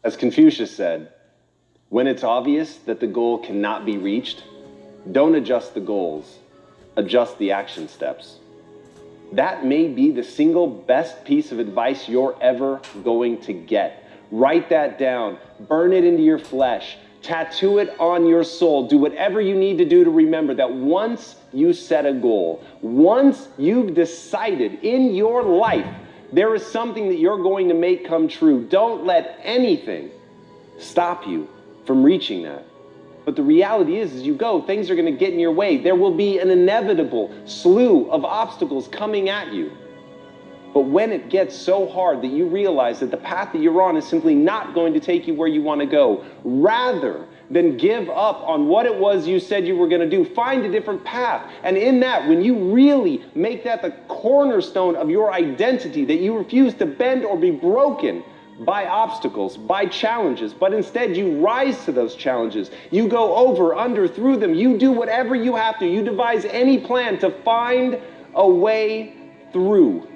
As Confucius said, when it's obvious that the goal cannot be reached, don't adjust the goals, adjust the action steps. That may be the single best piece of advice you're ever going to get. Write that down, burn it into your flesh, tattoo it on your soul, do whatever you need to do to remember that once you set a goal, once you've decided in your life there is something that you're going to make come true, don't let anything stop you from reaching that. But the reality is, as you go, things are going to get in your way. There will be an inevitable slew of obstacles coming at you. But when it gets so hard that you realize that the path that you're on is simply not going to take you where you want to go, rather than give up on what it was you said you were going to do, find a different path. And in that, when you really make that the cornerstone of your identity, that you refuse to bend or be broken by obstacles, by challenges, but instead you rise to those challenges. You go over, under, through them. You do whatever you have to. You devise any plan to find a way through.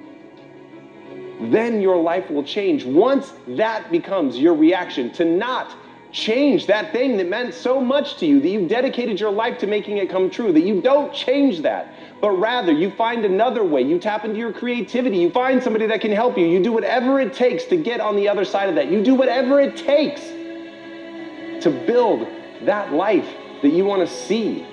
Then your life will change. Once that becomes your reaction, to not change that thing that meant so much to you, that you've dedicated your life to making it come true, that you don't change that, but rather you find another way. You tap into your creativity. You find somebody that can help you. You do whatever it takes to get on the other side of that. You do whatever it takes to build that life that you want to see.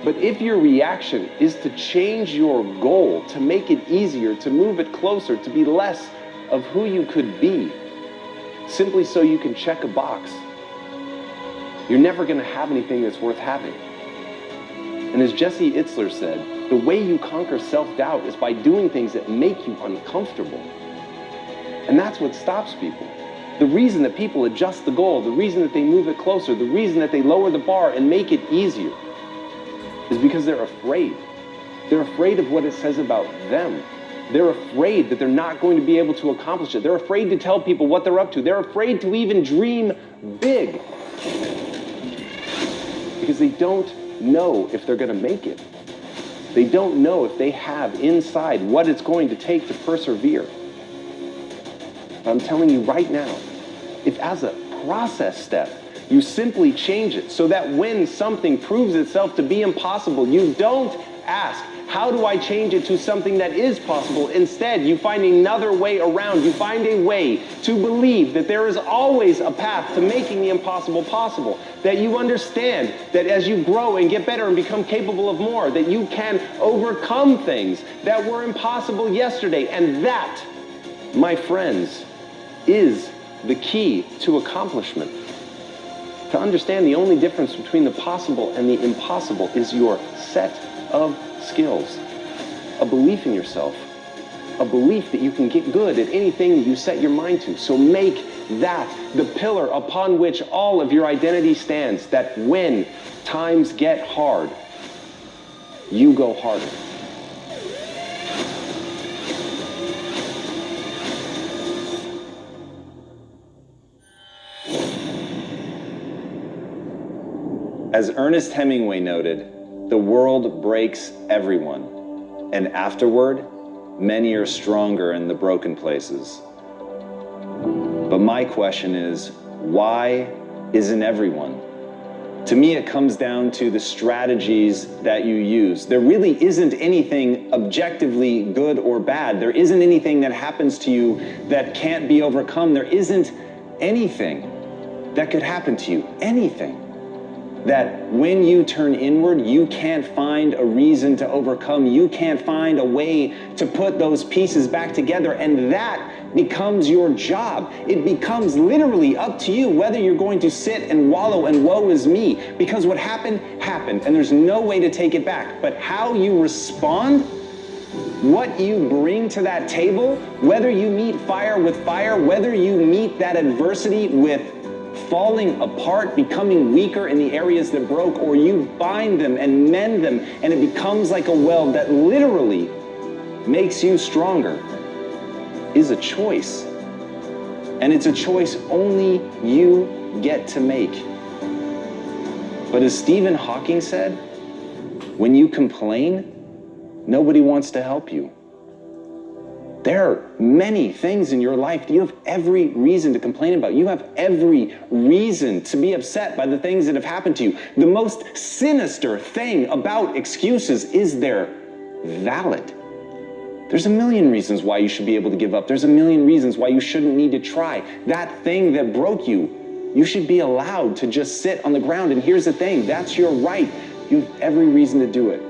But if your reaction is to change your goal, to make it easier, to move it closer, to be less of who you could be, simply so you can check a box, you're never going to have anything that's worth having. And as Jesse Itzler said, the way you conquer self-doubt is by doing things that make you uncomfortable. And that's what stops people. The reason that people adjust the goal, the reason that they move it closer, the reason that they lower the bar and make it easier is because they're afraid. They're afraid of what it says about them. They're afraid that they're not going to be able to accomplish it. They're afraid to tell people what they're up to. They're afraid to even dream big because they don't know if they're going to make it. They don't know if they have inside what it's going to take to persevere. But I'm telling you right now, if as a process step, you simply change it so that when something proves itself to be impossible, you don't ask, how do I change it to something that is possible? Instead, you find another way around. You find a way to believe that there is always a path to making the impossible possible. That you understand that as you grow and get better and become capable of more, that you can overcome things that were impossible yesterday. And that, my friends, is the key to accomplishment. To understand the only difference between the possible and the impossible is your set of skills, a belief in yourself, a belief that you can get good at anything that you set your mind to. So make that the pillar upon which all of your identity stands, that when times get hard, you go harder. As Ernest Hemingway noted, the world breaks everyone, and afterward, many are stronger in the broken places. But my question is, why isn't everyone? To me, it comes down to the strategies that you use. There really isn't anything objectively good or bad. There isn't anything that happens to you that can't be overcome. There isn't anything that could happen to you, anything that when you turn inward, you can't find a reason to overcome. You can't find a way to put those pieces back together, and that becomes your job. It becomes literally up to you whether you're going to sit and wallow and woe is me, because what happened, happened, and there's no way to take it back. But how you respond, what you bring to that table, whether you meet fire with fire, whether you meet that adversity with falling apart, becoming weaker in the areas that broke, or you bind them and mend them, and it becomes like a weld that literally makes you stronger, is a choice. And it's a choice only you get to make. But as Stephen Hawking said, when you complain, nobody wants to help you. There are many things in your life that you have every reason to complain about. You have every reason to be upset by the things that have happened to you. The most sinister thing about excuses is they're valid. There's a million reasons why you should be able to give up. There's a million reasons why you shouldn't need to try. That thing that broke you, you should be allowed to just sit on the ground. And here's the thing, that's your right. You have every reason to do it.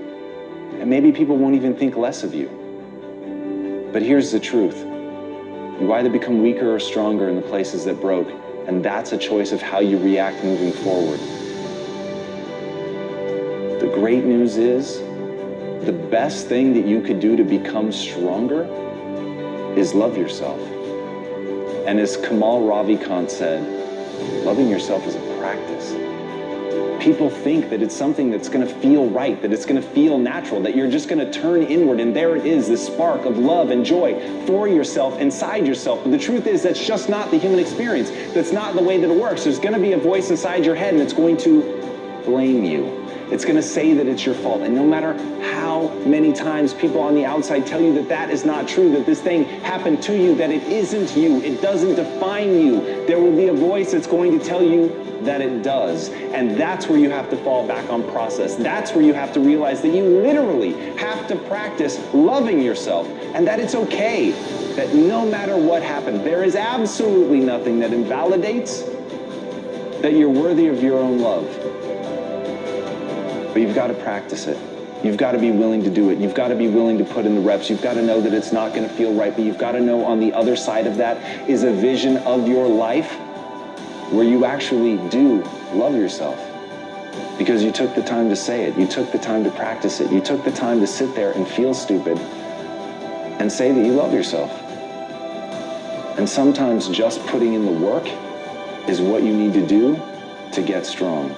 And maybe people won't even think less of you. But here's the truth. You either become weaker or stronger in the places that broke, and that's a choice of how you react moving forward. The great news is, the best thing that you could do to become stronger is love yourself. And as Kamal Ravikant said, loving yourself is a practice. People think that it's something that's going to feel right, that it's going to feel natural, that you're just going to turn inward and there it is, this spark of love and joy for yourself, inside yourself. But the truth is that's just not the human experience. That's not the way that it works. There's going to be a voice inside your head and it's going to blame you. It's going to say that it's your fault. And no matter how many times people on the outside tell you that that is not true, that this thing happened to you, that it isn't you, it doesn't define you, there will be a voice that's going to tell you that it does. And that's where you have to fall back on process. That's where you have to realize that you literally have to practice loving yourself and that it's okay, that no matter what happened, there is absolutely nothing that invalidates that you're worthy of your own love. But you've got to practice it. You've got to be willing to do it. You've got to be willing to put in the reps. You've got to know that it's not going to feel right, but you've got to know on the other side of that is a vision of your life where you actually do love yourself because you took the time to say it. You took the time to practice it. You took the time to sit there and feel stupid and say that you love yourself. And sometimes just putting in the work is what you need to do to get strong.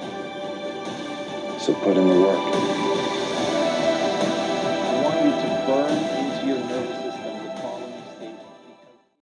So put in the work.